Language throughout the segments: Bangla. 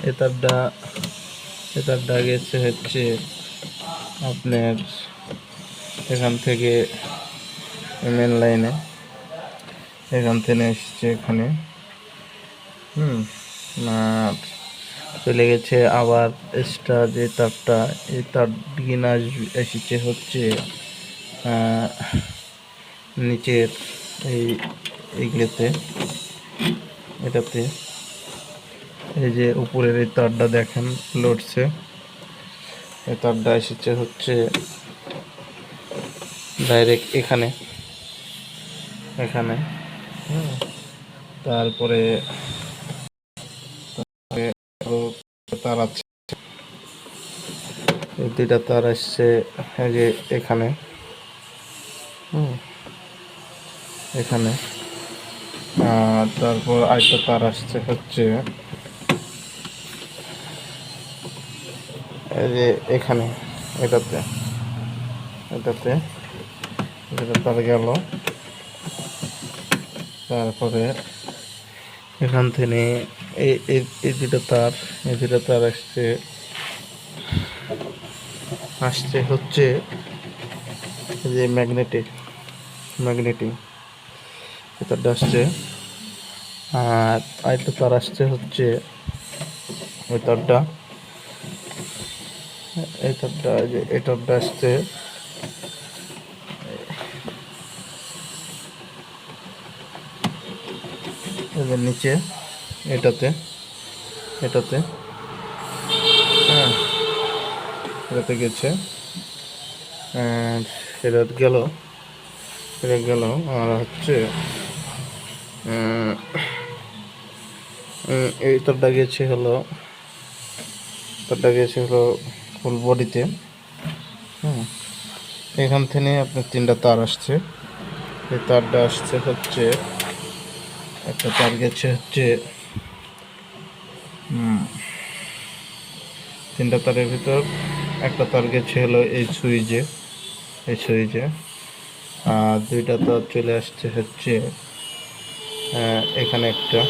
এই তারটা গেছে হচ্ছে আপনার এখান থেকে মেন লাইনে, এখান থেকে এসছে এখানে, আর চলে গেছে আবার এক্সট্রা যে তারটা, এই তার কিনা এসেছে হচ্ছে নিচের এইগুলোতে, এটাতে এই যে উপরের এই তারটা দেখেন লড়ছে, এই তারটা এসেছে হচ্ছে ডাইরেক্ট এখানে তারপরে তার আছে, এই দুইটা তার আসছে এই যে এখানে, এখানে, আর তারপর আরেকটা তার আসছে হচ্ছে এই যে এখানে, এটাতে তার গেল। তারপরে এখান থেকে এই দুটো তার আসছে হচ্ছে যে ম্যাগনেটিং তারটা আসছে, আর আরেকটা তার আসছে হচ্ছে ওই তারটা, এই তারটা যে এই তারটা আসছে এবার নিচে এটাতে হ্যাঁ, এটাতে গেছে, এটা গেল। আর হচ্ছে এই তারটা গেছে হলো ফুল বডিতে। এখান থেকে আপনার তিনটা তার আসছে, এই তারটা আসছে হচ্ছে, একটা তার গেছে হচ্ছে তিনটা তারের ভিতর একটা তার গেছে হলো এই সুইচে, আর দুইটা তার চলে আসছে হচ্ছে এখানে একটা,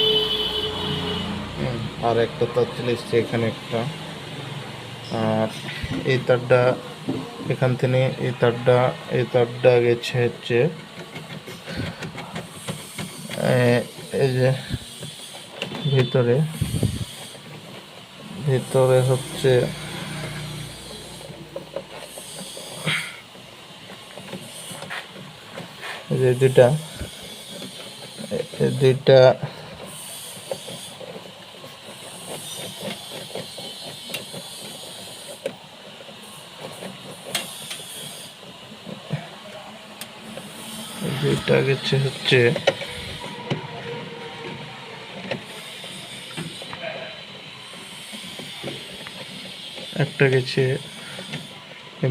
আর একটা তার চলে এসছে এখানে একটা, আর এই তারটা এখান থেকে এই তারটা গেছে হচ্ছে এই যে ভিতরে হচ্ছে যে দুইটা গেছে হচ্ছে একটা গেছে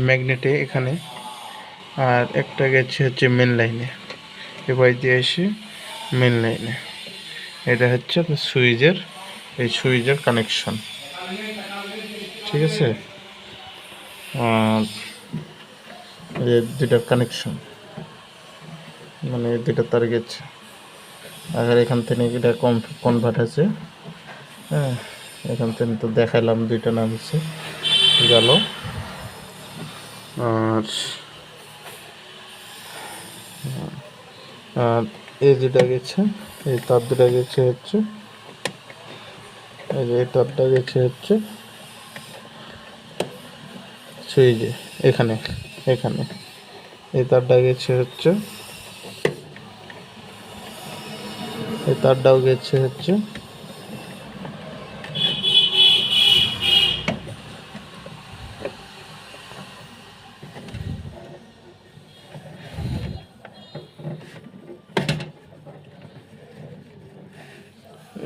ম্যাগনেটে এখানে, আর একটা গেছে হচ্ছে মেন লাইনে, এবার দিয়ে এসে মেন লাইনে। এটা হচ্ছে আপনার সুইচের কানেকশন, ঠিক আছে। আর দুইটার কানেকশন মানে দুইটা তার গেছে, আর এখান থেকে এটা কনভার্ট আছে, হ্যাঁ, এখান থেকে তো দেখাইলাম দুইটা নামছে গেল। আর এই দুটা গেছে, এই তার দুটা গেছে হচ্ছে এই যে এই তারটা গেছে হচ্ছে সুইচে এখানে, এই তারটা গেছে হচ্ছে, এই তারটাও গেছে হচ্ছে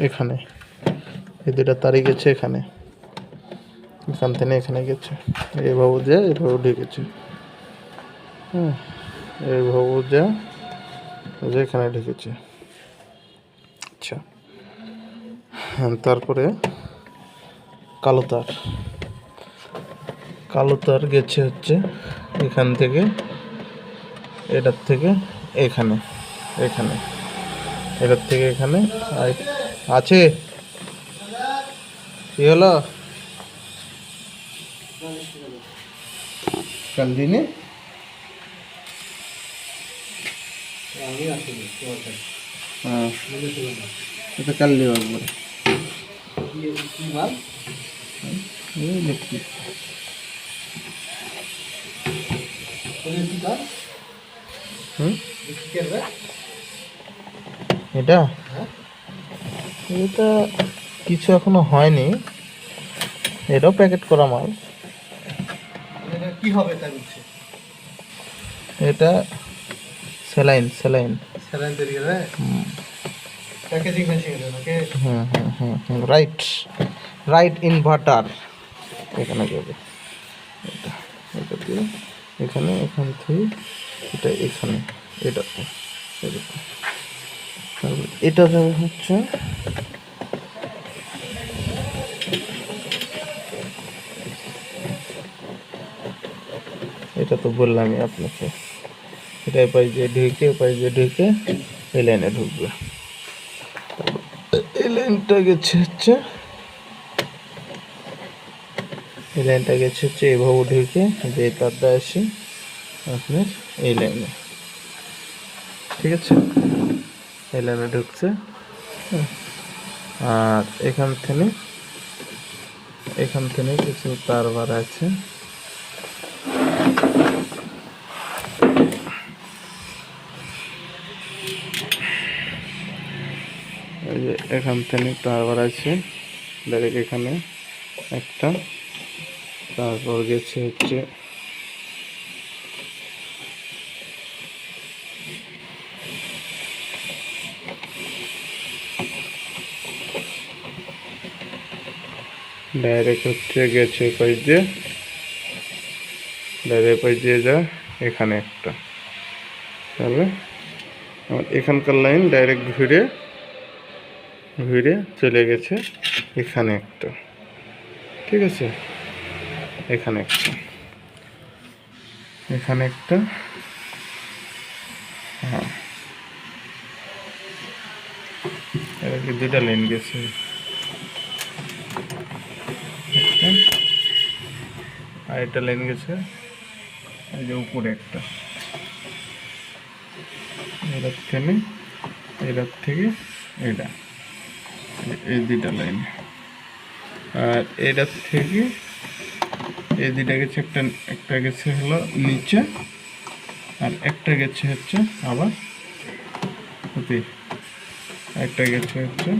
এখানে, এই দুটা তারই গেছে এখানে, এখান থেকে এখানে গেছে, এইভাবে ঢেকেছে, এইভাবে এখানে ঢেকেছে। আচ্ছা, তারপরে কালো তার গেছে হচ্ছে এখান থেকে, এটার থেকে এখানে, এটার থেকে এখানে আছে, কি হলো কাল দিনে হ্যাঁ এটা কাল দিব একবারে দেখি এটা এটা কিছু এখনো হয়নি, এটাও প্যাকেট করা মাল। এটা কি হবে তার হচ্ছে এটা স্যালাইন স্যালাইন স্যালাইন তৈরি করে প্যাকেজিং মেশিন এটা নাকি? রাইট রাইট ইনভার্টার এখানে যাবে, এটা এটা দিয়ে এখানে, এখান থেকে এটা এখানে, এটাতে এরকম। তারপর এটা যাবে হচ্ছে এটা তো বললামই আপনাকে, এটা পাই যে ঢুকে এই লাইনে ঢুকবে। এই লাইনটা গেছে হচ্ছে এইভাবে ঢুকে যে তারটা আসি আপনার এই লাইনে, ঠিক আছে? এই লাইনে ঢুকছে। আর এখান থেকে কিছু তার বার আছে, এই যে এখান থেকে তার বার আছে ডাইরেক্ট এখানে একটা, তারপর গেছে হচ্ছে ডাইরেক্ট হচ্ছে গেছে ডাইরেক্ট যা এখানে একটা, তাহলে আমার এখানকার লাইন ডাইরেক্ট ঘুরে চলে গেছে এখানে একটা, ঠিক আছে? এখানে একটা হ্যাঁ, এটা কি দুটা লাইন গেছে, আর একটা লাইন গেছে এই যে উপরে একটা, এটার থেকে এটা, এই দুইটা লাইন। আর এটার থেকে এই দুইটা গেছে, একটা গেছে হলো নিচে, আর একটা গেছে হচ্ছে আবার একটা গেছে হচ্ছে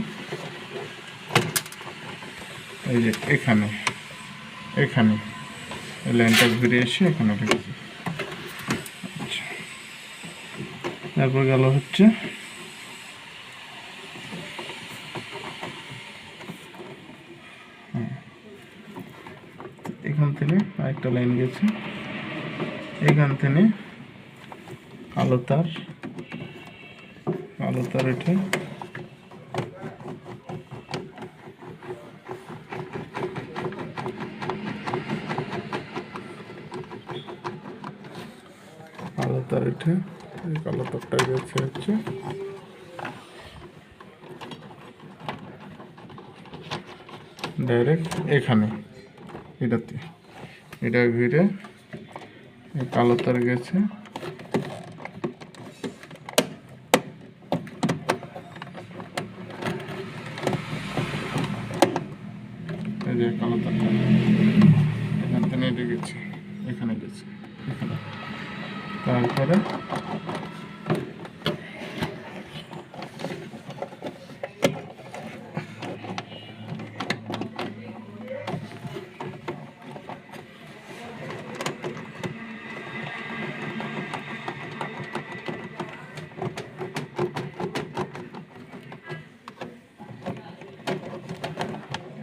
এই যে এখানে এই লাইনটা ঘুরে এসে এখানে ঢুকছে। আচ্ছা, তারপর গেল হচ্ছে এখান থেকে আরেকটা লাইন গেছে, এখান থেকে কালো তার উঠে কালো তারটা গেছে হচ্ছে ডাইরেক্ট এখানে, এটা ঘিরে কালো তার গেছে এই যে কালো তারটা এখান থেকে গেছে এখানে, তারপরে